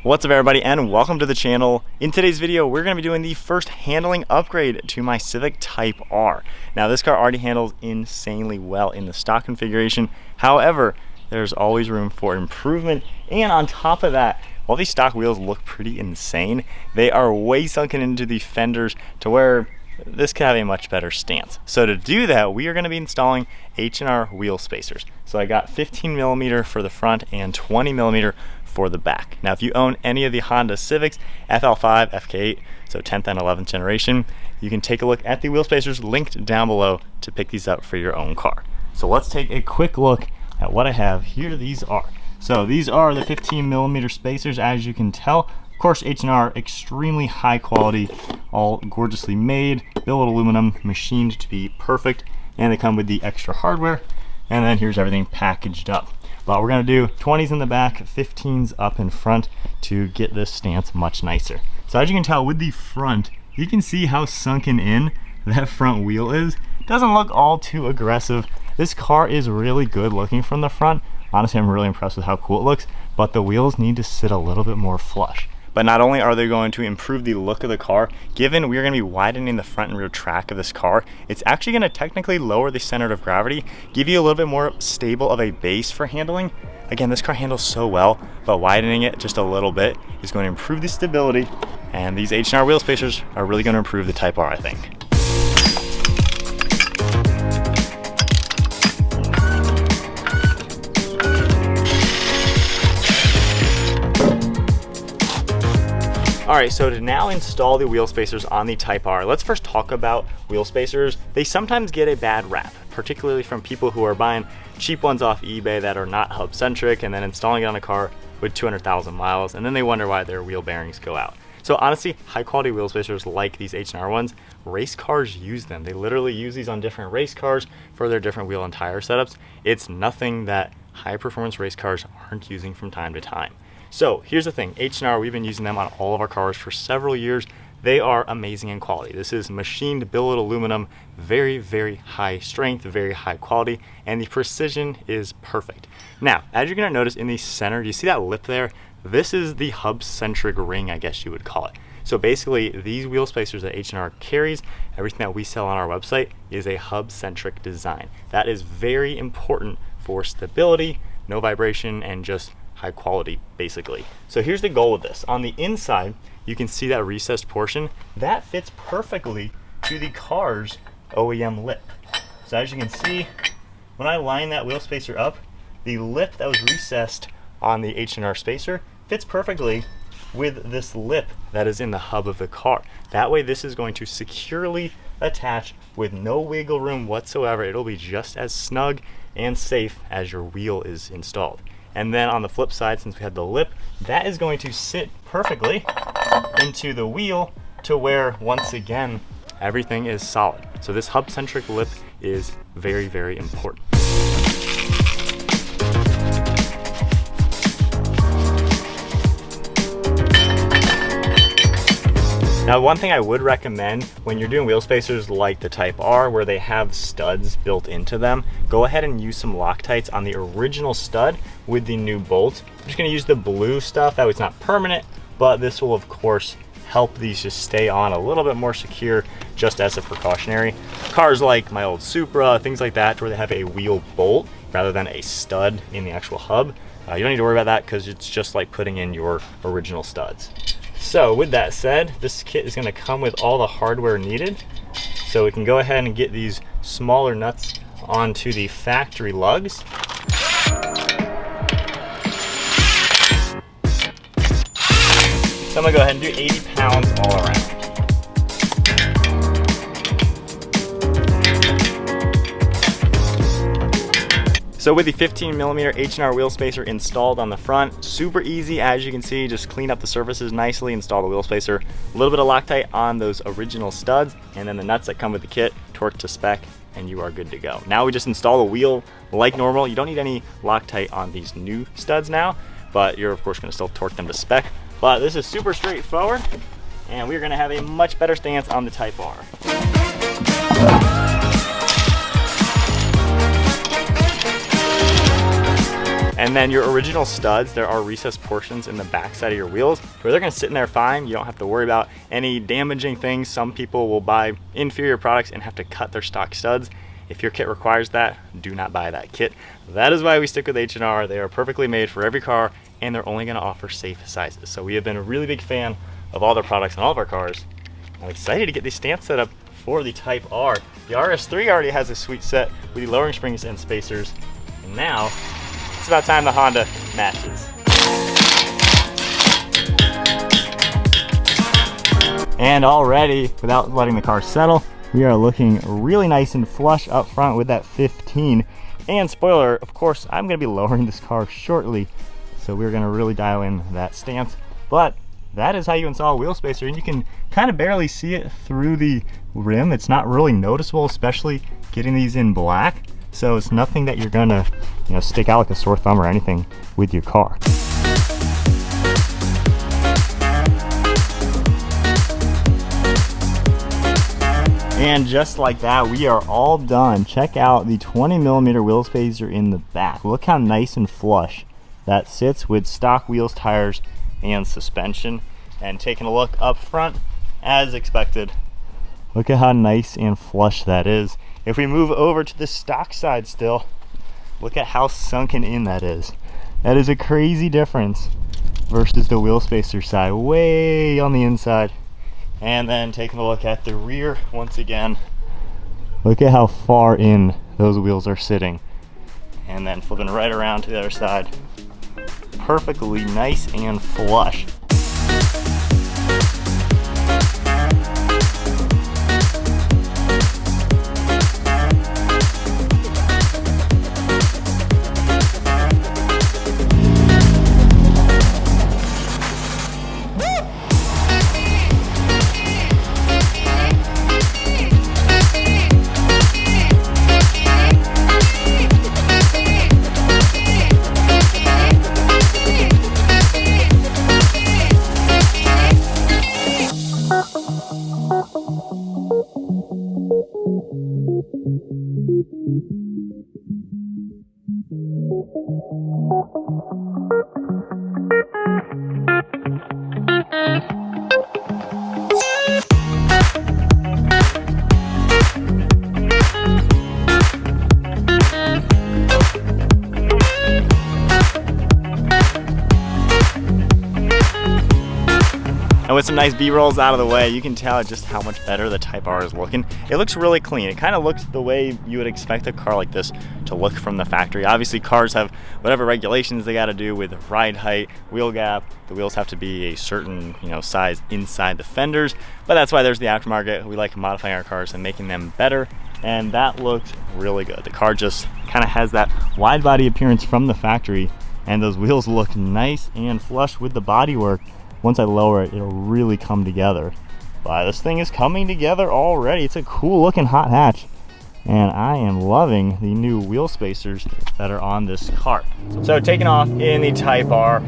What's up everybody, and welcome to the channel. In today's video, we're going to be doing the first handling upgrade to my Civic Type-R. Now this car already handles insanely well in the stock configuration. However, there's always room for improvement, and on top of that, while these stock wheels look pretty insane, they are way sunken into the fenders to where this could have a much better stance. So to do that, we are going to be installing H&R wheel spacers. So I got 15mm for the front and 20mm for the back. Now if you own any of the Honda Civics, FL5, FK8, so 10th and 11th generation, you can take a look at the wheel spacers linked down below to pick these up for your own car. So let's take a quick look at what I have. Here these are. So these are the 15mm spacers, as you can tell. Of course, H&R, extremely high quality, all gorgeously made, billet aluminum, machined to be perfect, and they come with the extra hardware. And then here's everything packaged up. But we're gonna do 20s in the back, 15s up in front to get this stance much nicer. So as you can tell with the front, you can see how sunken in that front wheel is. It doesn't look all too aggressive. This car is really good looking from the front. Honestly, I'm really impressed with how cool it looks, but the wheels need to sit a little bit more flush. But not only are they going to improve the look of the car, given we're going to be widening the front and rear track of this car, it's actually going to technically lower the center of gravity, give you a little bit more stable of a base for handling. Again, this car handles so well, but widening it just a little bit is going to improve the stability, and these H&R wheel spacers are really going to improve the Type-R, I think. Alright, so to now install the wheel spacers on the Type-R, let's first talk about wheel spacers. They sometimes get a bad rap, particularly from people who are buying cheap ones off eBay that are not hub-centric and then installing it on a car with 200,000 miles, and then they wonder why their wheel bearings go out. So honestly, high-quality wheel spacers like these H&R ones, race cars use them. They literally use these on different race cars for their different wheel and tire setups. It's nothing that high-performance race cars aren't using from time to time. So here's the thing, H&R, we've been using them on all of our cars for several years. They are amazing in quality. This is machined billet aluminum, very, very high strength, very high quality, and the precision is perfect. Now, as you're gonna notice in the center, do you see that lip there? This is the hub-centric ring, I guess you would call it. So basically, these wheel spacers that H&R carries, everything that we sell on our website, is a hub-centric design. That is very important for stability, no vibration, and just high quality, basically. So here's the goal with this. On the inside, you can see that recessed portion. That fits perfectly to the car's OEM lip. So as you can see, when I line that wheel spacer up, the lip that was recessed on the H&R spacer fits perfectly with this lip that is in the hub of the car. That way this is going to securely attach with no wiggle room whatsoever. It'll be just as snug and safe as your wheel is installed. And then on the flip side, since we had the lip, that is going to sit perfectly into the wheel to where, once again, everything is solid. So this hub-centric lip is very, very important. Now, one thing I would recommend when you're doing wheel spacers like the Type-R, where they have studs built into them, go ahead and use some Loctites on the original stud with the new bolts. I'm just gonna use the blue stuff. That way it's not permanent, but this will of course help these just stay on a little bit more secure, just as a precautionary. Cars like my old Supra, things like that, where they have a wheel bolt rather than a stud in the actual hub, you don't need to worry about that because it's just like putting in your original studs. So with that said, this kit is going to come with all the hardware needed. So we can go ahead and get these smaller nuts onto the factory lugs. So I'm going to go ahead and do 80 pounds all around. So with the 15mm H&R wheel spacer installed on the front, super easy, as you can see. Just clean up the surfaces nicely, install the wheel spacer, a little bit of Loctite on those original studs, and then the nuts that come with the kit, torque to spec, and you are good to go. Now we just install the wheel like normal. You don't need any Loctite on these new studs now, but you're of course gonna still torque them to spec. But this is super straightforward, and we're gonna have a much better stance on the Type-R. And then your original studs, there are recessed portions in the back side of your wheels where they're gonna sit in there fine. You don't have to worry about any damaging things. Some people will buy inferior products and have to cut their stock studs. If your kit requires that, do not buy that kit. That is why we stick with H&R. They are perfectly made for every car, and they're only gonna offer safe sizes. So we have been a really big fan of all their products on all of our cars. I'm excited to get the stance set up for the Type-R. The RS3 already has a sweet set with the lowering springs and spacers, and now it's about time the Honda matches. And already, without letting the car settle, we are looking really nice and flush up front with that 15. And spoiler, of course, I'm gonna be lowering this car shortly, so we're gonna really dial in that stance. But that is how you install a wheel spacer, and you can kind of barely see it through the rim. It's not really noticeable, especially getting these in black. So it's nothing that you're gonna, stick out like a sore thumb or anything with your car. And just like that, we are all done. Check out the 20mm wheel spacer in the back. Look how nice and flush that sits with stock wheels, tires, and suspension. And taking a look up front, as expected, look at how nice and flush that is. If we move over to the stock side still, look at how sunken in that is. That is a crazy difference versus the wheel spacer side, way on the inside. And then taking a look at the rear once again, look at how far in those wheels are sitting. And then flipping right around to the other side, perfectly nice and flush. And with some nice B-rolls out of the way, you can tell just how much better the Type-R is looking. It looks really clean. It kind of looks the way you would expect a car like this to look from the factory. Obviously, cars have whatever regulations they got to do with ride height, wheel gap. The wheels have to be a certain, size inside the fenders. But that's why there's the aftermarket. We like modifying our cars and making them better. And that looked really good. The car just kind of has that wide body appearance from the factory, and those wheels look nice and flush with the bodywork. Once I lower it, it'll really come together. But this thing is coming together already. It's a cool looking hot hatch, and I am loving the new wheel spacers that are on this car. So taking off in the Type-R.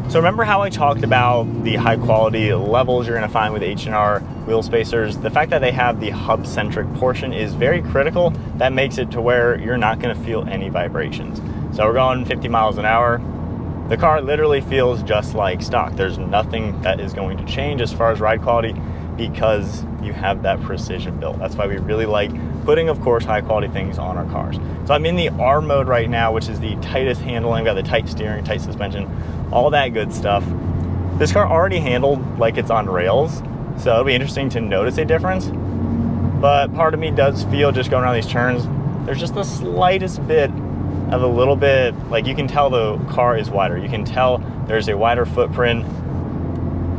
So remember how I talked about the high quality levels you're gonna find with H&R wheel spacers? The fact that they have the hub centric portion is very critical. That makes it to where you're not gonna feel any vibrations. So we're going 50 miles an hour. The car literally feels just like stock. There's nothing that is going to change as far as ride quality because you have that precision built. That's why we really like putting, of course, high quality things on our cars. So I'm in the R mode right now, which is the tightest handling. Got the tight steering, tight suspension, all that good stuff. This car already handled like it's on rails, so it'll be interesting to notice a difference. But part of me does feel, just going around these turns, there's just the slightest bit of a little bit, like you can tell the car is wider. You can tell there's a wider footprint,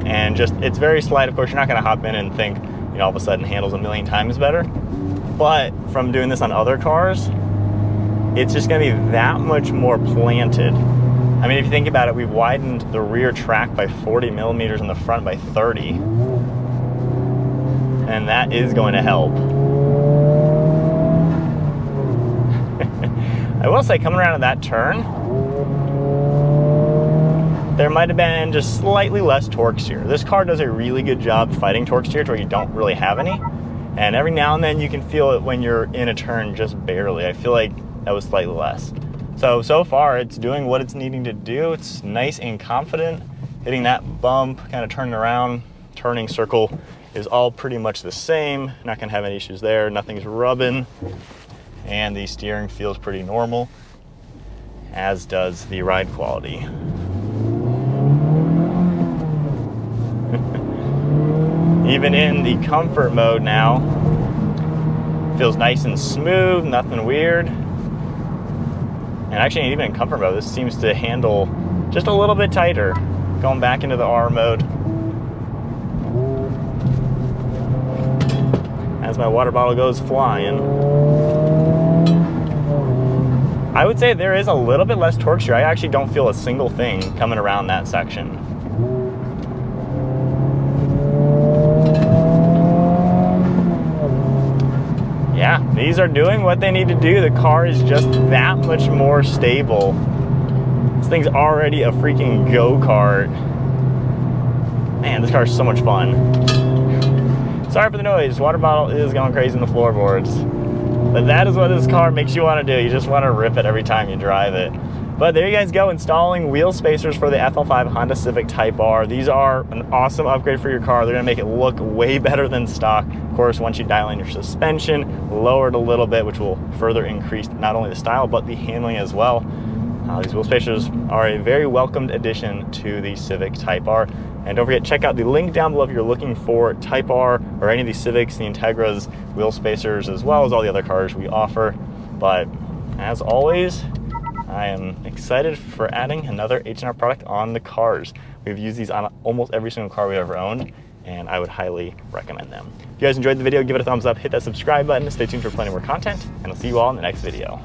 and just, it's very slight. Of course, you're not gonna hop in and think, all of a sudden handles a million times better. But from doing this on other cars, it's just gonna be that much more planted. I mean, if you think about it, we've widened the rear track by 40 millimeters and the front by 30. And that is going to help. I will say, coming around to that turn, there might have been just slightly less torque steer. This car does a really good job fighting torque steer to where you don't really have any. And every now and then you can feel it when you're in a turn just barely. I feel like that was slightly less. So far it's doing what it's needing to do. It's nice and confident, hitting that bump, kind of turning around, turning circle is all pretty much the same. Not gonna have any issues there. Nothing's rubbing, and the steering feels pretty normal, as does the ride quality. Even in the comfort mode now, feels nice and smooth, nothing weird. And actually, even in comfort mode, this seems to handle just a little bit tighter. Going back into the R mode. As my water bottle goes flying. I would say there is a little bit less torque here. I actually don't feel a single thing coming around that section. Yeah, these are doing what they need to do. The car is just that much more stable. This thing's already a freaking go-kart. Man, this car is so much fun. Sorry for the noise. Water bottle is going crazy in the floorboards. But that is what this car makes you want to do. You just want to rip it every time you drive it. But there you guys go, installing wheel spacers for the FL5 Honda Civic Type-R. These are an awesome upgrade for your car. They're gonna make it look way better than stock. Of course, once you dial in your suspension, lower it a little bit, which will further increase not only the style, but the handling as well. These wheel spacers are a very welcomed addition to the Civic Type-R. And don't forget, check out the link down below if you're looking for Type-R or any of these Civics, the Integras, wheel spacers, as well as all the other cars we offer. But as always, I am excited for adding another H&R product on the cars. We've used these on almost every single car we've ever owned, and I would highly recommend them. If you guys enjoyed the video, give it a thumbs up, hit that subscribe button, stay tuned for plenty more content, and I'll see you all in the next video.